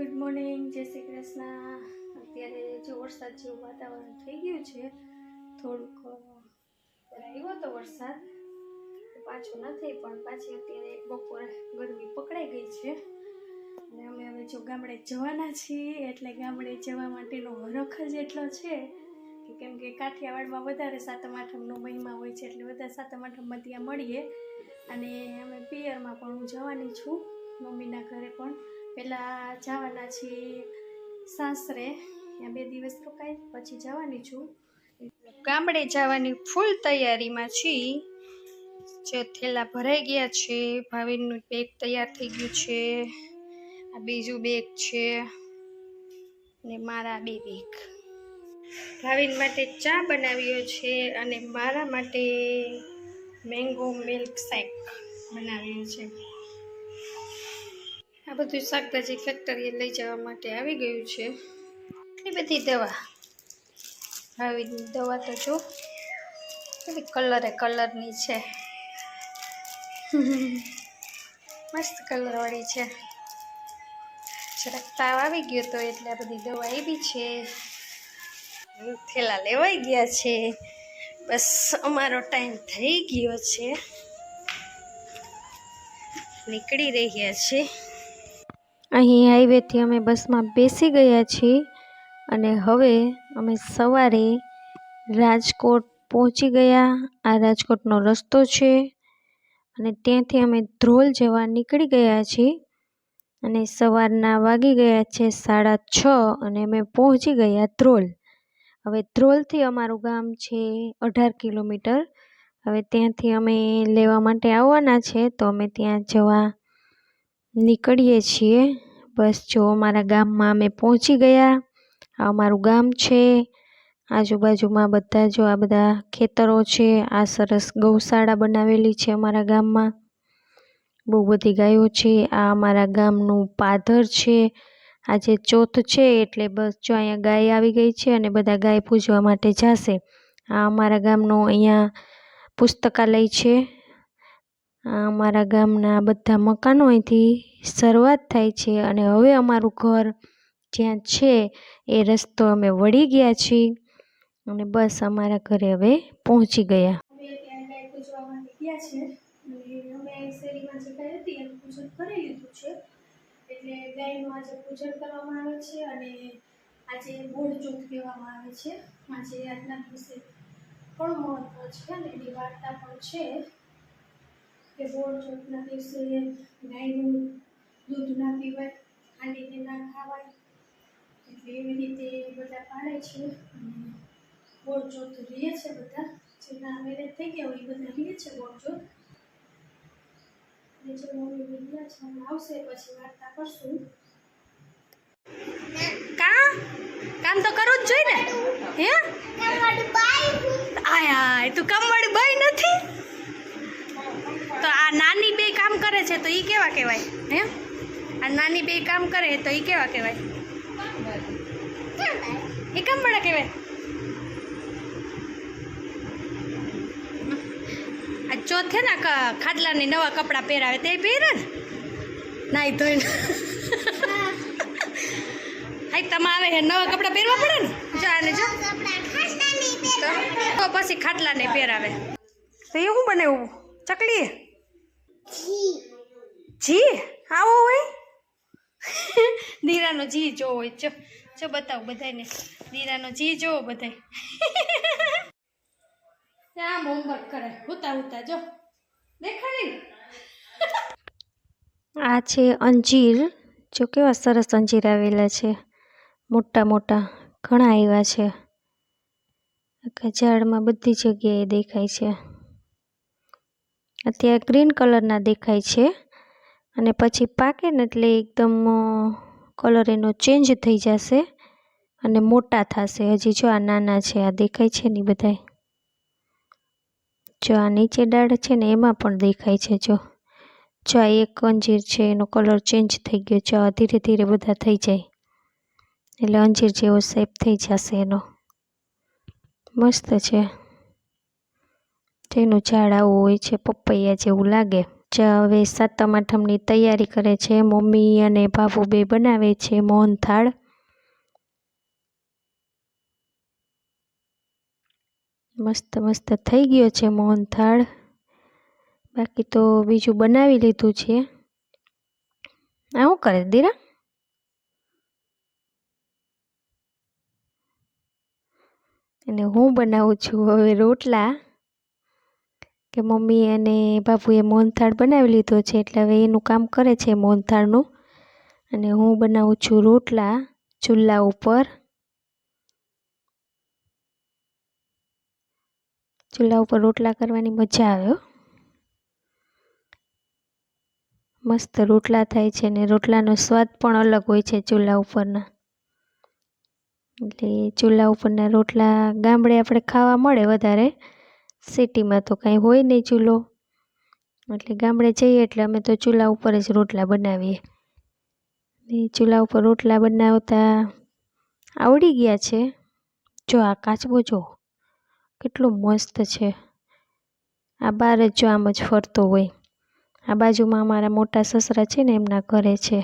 Good morning, જય શ્રી કૃષ્ણ. અત્યારે જો વરસાદ જેવું વાતાવરણ થઈ ગયું છે. થોડુંક આવ્યો તો વરસાદ, પાછો નથી, પણ પાછી અત્યારે બપોરે ગરમી પકડાઈ ગઈ છે. અને અમે હવે જો ગામડે જવાના છીએ, એટલે ગામડે જવા માટેનો હરખ જ એટલો છે કે કેમ કે કાઠિયાવાડમાં વધારે સાતમ આઠમનો મહિમા હોય છે, એટલે બધા સાતમ આઠમમાં ત્યાં મળીએ. અને અમે પિયરમાં પણ હું જવાની છું, મમ્મીના ઘરે પણ પહેલાં જવાના છીએ સાસરે, ત્યાં 2 દિવસ રોકાઈ પછી જવાની છું. ગામડે જવાની ફૂલ તૈયારીમાં છીએ. જે થેલા ભરાઈ ગયા છે, ભાવિનનું બેગ તૈયાર થઈ ગયું છે, આ બીજું બેગ છે ને મારા 2 બેગ. ભાવિન માટે ચા બનાવ્યો છે અને મારા માટે મેંગો મિલ્ક શેક બનાવ્યું છે. આ બધું શાકભાજી ફેક્ટરીએ લઈ જવા માટે આવી ગયું છે. એટલી બધી દવા, ભાવિની દવા તો જો એવી કલરની છે. મસ્ત કલરવાળી છે. જરાક તાવ આવી ગયો તો એટલે આ બધી દવા આવી છે. થેલા લેવાઈ ગયા છે. બસ અમારો ટાઈમ થઈ ગયો છે, નીકળી રહ્યા છે. અહીં હાઈવેથી અમે બસમાં બેસી ગયા છીએ અને હવે અમે સવારે રાજકોટ પહોંચી ગયા. આ રાજકોટનો રસ્તો છે અને ત્યાંથી અમે ધ્રોલ જવા નીકળી ગયા છીએ. અને સવારના વાગી ગયા છે 6:30 અને અમે પહોંચી ગયા ધ્રોલ. હવે ધ્રોલથી અમારું ગામ છે 18 કિલોમીટર. હવે ત્યાંથી અમે લેવા માટે આવવાના છે, તો અમે ત્યાં જવા નીકળીએ છીએ. બસ જો અમારા ગામમાં અમે પહોંચી ગયા. આ અમારું ગામ છે. આજુબાજુમાં બધા જો આ બધા ખેતરો છે. આ સરસ ગૌશાળા બનાવેલી છે અમારા ગામમાં. બહુ બધી ગાયો છે. આ અમારા ગામનું પાદર છે. આજે ચોથ છે એટલે બસ જો અહીંયા ગાય આવી ગઈ છે અને બધા ગાય પૂજવા માટે જશે. આ અમારા ગામનું અહીંયા પુસ્તકાલય છે. આ અમારા ગામના બધા મકાનો અહીંથી શરૂઆત થાય છે અને હવે અમારું ઘર જ્યાં છે એ રસ્તો અમે વળી ગયા છીએ અને બસ અમારા ઘરે હવે પહોંચી ગયા. અમે ત્યાં ગાય પૂજવા માટે ગયા છે અને અમે શેરીમાં જે ગાય હતી એનું પૂજન કરી લીધું છે. એટલે ગાયનું આજે પૂજન કરવામાં આવે છે અને આજે બોળ ચોથ કહેવામાં આવે છે. આજે આજના દિવસે પણ મહત્વ છે અને એની વાર્તા પણ છે કે બોળ ચોથના દિવસે ગાયનું દૂધ ના પીવાય, ખાંડીને ના ખાવાય, એટલે એવી રીતે બધા પાડે છે. અને બોળ ચોથ રીએ છે બધા, જેના મેરેજ થઈ ગયા હોય એ બધા રીએ છે બોળ ચોથ. અને જે મમ્મી ગયા છે આવશે પછી વાર્તા કરશું. કામ તો કરવું જ જોઈએ ને, હે? આય તું કામવાળી બાઈ નથી તો આ નાની બે કામ કરે છે તો ઈ કેવા કહેવાય? હે, આ નાની બે કામ કરે તો ઈ કેવા કહેવાય? એ કામવાળા કહેવાય. આ ચોથે ને ખાટલાને નવા કપડાં પહેરાવે તે પહેરે ને, નાઈ ધોઈને. હાઈ તમારે નવા કપડાં પહેરવા પડે ને, જો આને જો તો પછી ખાટલાને પહેરાવે. તો એ શું બનાવ્યું? ચકલી જી આવો હોય. દીરાનો જી જોવો હોય. જો બતાવું બધાને, દીરાનો જી જોવો બધાય. આમ હોમવર્ક કરે હુતા જો દેખાડી. આ છે અંજીર. જો કેવા સરસ અંજીર આવેલા છે, મોટા મોટા ઘણા આવ્યા છે. આખા ઝાડમાં બધી જગ્યાએ દેખાય છે. અત્યારે ગ્રીન કલરના દેખાય છે અને પછી પાકે ને એટલે એકદમ કલર એનો ચેન્જ થઈ જશે અને મોટા થશે. હજી જો આ નાના છે, આ દેખાય છે ને બધાય. જો આ નીચે ડાળ છે ને એમાં પણ દેખાય છે. જો આ એક અંજીર છે એનો કલર ચેન્જ થઈ ગયો છે. આ ધીરે ધીરે બધા થઈ જાય એટલે અંજીર જેવો શેપ થઈ જશે એનો. મસ્ત છે. તેનું ઝાડ આવું હોય છે, પપૈયા જેવું લાગે. હવે સાતમ આઠમની તૈયારી કરે છે મમ્મી અને બાબુ બે બનાવે છે મોહનથાળ। મસ્ત મસ્ત થઈ ગયો છે મોહનથાળ। બાકી તો બીજું બનાવી લીધું છે। આ શું કરે દીરા? અને હું બનાવું છું હવે રોટલા કે મમ્મી અને બાપુએ મોહનથાળ બનાવી લીધો છે એટલે હવે એનું કામ કરે છે મોહનથાળનું। અને હું બનાવું છું રોટલા ચૂલા ઉપર। ચૂલા ઉપર રોટલા કરવાની મજા આવે હો। મસ્ત રોટલા થાય છે ને રોટલાનો સ્વાદ પણ અલગ હોય છે ચૂલા ઉપરના। એટલે ચૂલા ઉપરના રોટલા ગામડે આપણે ખાવા મળે વધારે, સિટીમાં તો કાંઈ હોય નહીં ચૂલો, એટલે ગામડે જઈએ એટલે અમે તો ચૂલા ઉપર જ રોટલા બનાવીએ। ને ચૂલા ઉપર રોટલા બનાવતા આવડી ગયા છે। જો આ કાચબો જો કેટલો મસ્ત છે। આ બાર જ જો આમ જ ફરતો હોય। આ બાજુમાં અમારા મોટા સસરા છે ને એમના ઘરે છે।